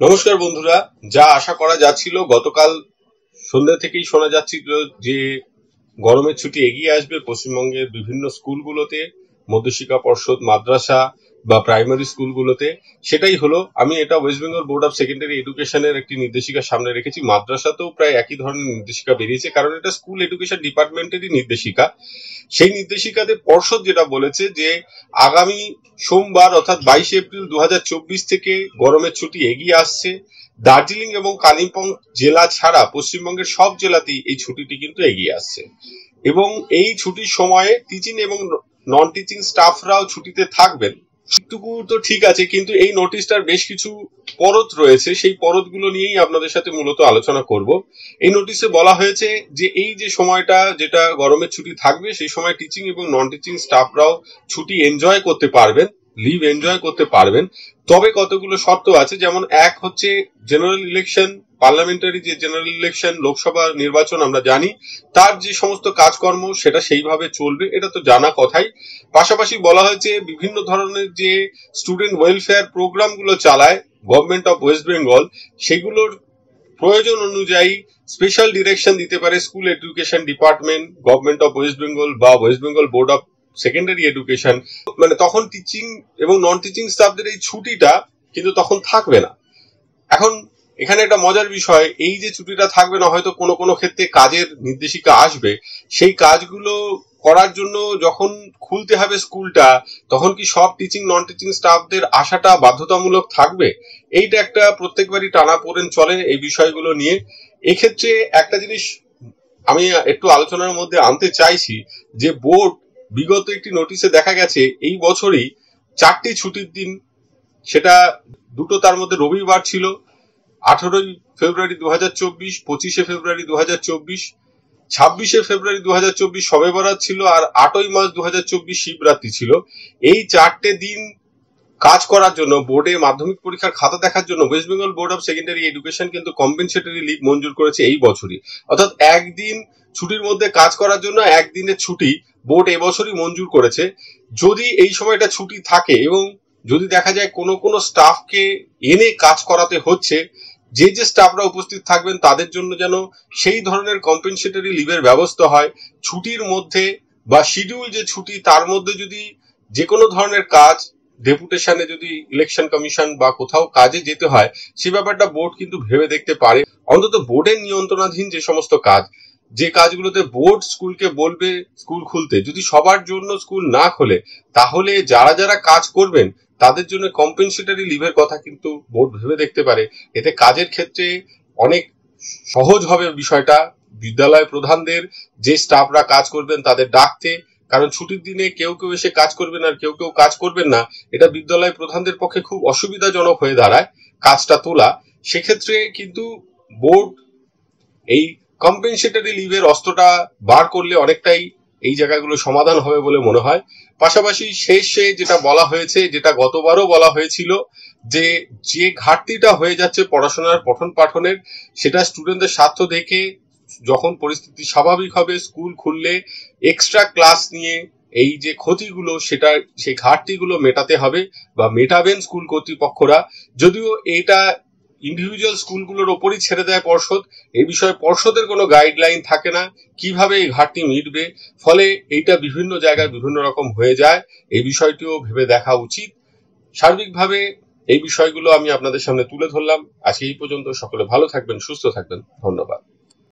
নমস্কার বন্ধুরা, যা আশা করা যাচ্ছিল গতকাল সন্ধ্যা থেকেই শোনা যাচ্ছিল যে গরমের ছুটি এগিয়ে আসবে পশ্চিমবঙ্গের বিভিন্ন স্কুলগুলোতে, মধ্যশিক্ষা পর্ষদ, মাদ্রাসা বা প্রাইমারি স্কুলগুলোতে। সেটাই হলো। আমি এটা West Bengal board of secondary এডুকেশনের একটি নির্দেশিকা সামনে রেখেছি। মাদ্রাসাতেও প্রায় একই ধরনের নির্দেশিকা বেরিয়েছে, কারণ এটা স্কুল এডুকেশন ডিপার্টমেন্টেরই নির্দেশিকা। সেই নির্দেশিকাতে পর্ষদ যেটা বলেছে যে আগামী সোমবার অর্থাৎ 22 এপ্রিল 2024 থেকে গরমের ছুটি এগিয়ে আসছে। দার্জিলিং এবং কালিম্পং জেলা ছাড়া পশ্চিমবঙ্গের সব জেলাতেই এই ছুটিটি কিন্তু এগিয়ে আসছে, এবং এই ছুটির সময়ে টিচিং এবং নন টিচিং স্টাফরাও ছুটিতে থাকবেন। এইটুকু তো ঠিক আছে, কিন্তু এই নোটিশটার বেশ কিছু পরত রয়েছে। সেই পরতগুলো নিয়েই আপনাদের সাথে মূলত আলোচনা করব। এই নোটিশে বলা হয়েছে যে এই যে সময়টা যেটা গরমের ছুটি থাকবে, সেই সময় টিচিং এবং নন টিচিং স্টাফরাও ছুটি এনজয় করতে পারবেন, লিভ এনজয় করতে পারবেন। তবে কতগুলো শর্ত আছে, যেমন এক হচ্ছে জেনারেল ইলেকশন, পার্লামেন্টারি যে জেনারেল ইলেকশন, লোকসভা নির্বাচন আমরা জানি, তার যে সমস্ত কাজকর্ম সেটা সেইভাবে চলবে, এটা তো জানা কথাই। পাশাপাশি বলা হয়েছে বিভিন্ন ধরনের যে স্টুডেন্ট ওয়েলফেয়ার প্রোগ্রামগুলো চালায় গভর্নমেন্ট অফ ওয়েস্ট বেঙ্গল, সেগুলোর প্রয়োজন অনুযায়ী স্পেশাল ডিরেকশন দিতে পারে school education department, government of West Bengal বা West Bengal board of secondary education. মানে তখন টিচিং এবং নন টিচিং স্টাফদের এই ছুটিটা কিন্তু তখন থাকবে না। এখন এখানে একটা মজার বিষয়, এই যে ছুটিটা থাকবে না, হয়তো কোনো কোনো ক্ষেত্রে কাজের নির্দেশিকা আসবে, সেই কাজগুলো করার জন্য যখন খুলতে হবে স্কুলটা, তখন কি সব টিচিং নন টিচিং স্টাফদের আসাটা বাধ্যতামূলক থাকবে? এইটা একটা প্রত্যেকবারই টানাপোড়েন চলে এই বিষয়গুলো নিয়ে। এক্ষেত্রে একটা জিনিস আমি একটু আলোচনার মধ্যে আনতে চাইছি, যে বোর্ড বিগত একটি নোটিশে দেখা গেছে এই বছরই 4টি ছুটির দিন, সেটা দুটো তার মধ্যে রবিবার ছিল, 18 ফেব্রুয়ারি 2024, 25 ফেব্রুয়ারি 2024, 26 ফেব্রুয়ারি 2024 শবে বরাত ছিল, আর 8 মার্চ 2024 শিবরাত্রি ছিল। এই 4টে দিন কাজ করার জন্য বোর্ডে মাধ্যমিক পরীক্ষার খাতা দেখার জন্য West Bengal board of secondary education কিন্তু কম্পেনসেটরি লিভ মঞ্জুর করেছে এই বছরই। অর্থাৎ একদিন ছুটির মধ্যে কাজ করার জন্য একদিনের ছুটি বোর্ড এবছরই মঞ্জুর করেছে। যদি এই সময়টা ছুটি থাকে এবং যদি দেখা যায় কোনো কোনো স্টাফকে এনে কাজ করাতে হচ্ছে, যে যে স্টাফরা উপস্থিত থাকবেন তাদের জন্য যেন সেই ধরনের কম্পেনসেটরি লিভের ব্যবস্থা হয়। ছুটির মধ্যে বা শিডিউল যে ছুটি তার মধ্যে যদি যে কোনো ধরনের কাজ, ডেপুটেশনে যদি ইলেকশন কমিশন বা কোথাও কাজে যেতে হয়, সে ব্যাপারটা বোর্ড কিন্তু ভেবে দেখতে পারে। অন্তত বোর্ডের নিয়ন্ত্রণাধীন যে সমস্ত কাজ, যে কাজগুলোতে বোর্ড স্কুলকে বলবে স্কুল খুলতে, যদি সবার জন্য স্কুল না খোলে, তাহলে যারা যারা কাজ করবেন তাদের জন্য কম্পেনসেটরি লিভের কথা কিন্তু বোর্ড ভেবে দেখতে পারে। এতে কাজের ক্ষেত্রে অনেক সহজ হবে বিষয়টা বিদ্যালয় প্রধানদের, যে স্টাফরা কাজ করবেন তাদের ডাকতে। কারণ ছুটির দিনে কেউ কেউ এসে কাজ করবেন আর কেউ কেউ কাজ করবেন না, এটা বিদ্যালয় প্রধানদের পক্ষে খুব অসুবিধাজনক হয়ে দাঁড়ায় কাজটা তোলা। সেক্ষেত্রে কিন্তু বোর্ড এই কম্পেনসেটরি লিভের অস্ত্রটা বার করলে অনেকটাই এই জায়গাগুলো সমাধান হবে বলে মনে হয়। পাশাপাশি শেষে যেটা বলা হয়েছে, যেটা গতবারও বলা হয়েছিল, যে যে ঘাটতিটা হয়ে যাচ্ছে পড়াশোনার পঠন পাঠনের, সেটা স্টুডেন্টদের স্বার্থ দেখে যখন পরিস্থিতি স্বাভাবিক হবে স্কুল খুললে এক্সট্রা ক্লাস নিয়ে এই যে ক্ষতিগুলো, সেটা সেই ঘাটতিগুলো মেটাতে হবে বা মেটাবেন স্কুল কর্তৃপক্ষরা। যদিও এটা ইন্ডিভিজুয়াল স্কুলগুলোর ওপরই ছেড়ে দেয় পর্ষদ, এই বিষয়ে পর্ষদের কোনো গাইডলাইন থাকে না কিভাবে এই ঘাটতি মিটবে, ফলে এইটা বিভিন্ন জায়গায় বিভিন্ন রকম হয়ে যায়। এই বিষয়টিও ভেবে দেখা উচিত। সার্বিকভাবে এই বিষয়গুলো আমি আপনাদের সামনে তুলে ধরলাম। আজকে এই পর্যন্ত। সকলে ভালো থাকবেন, সুস্থ থাকবেন। ধন্যবাদ।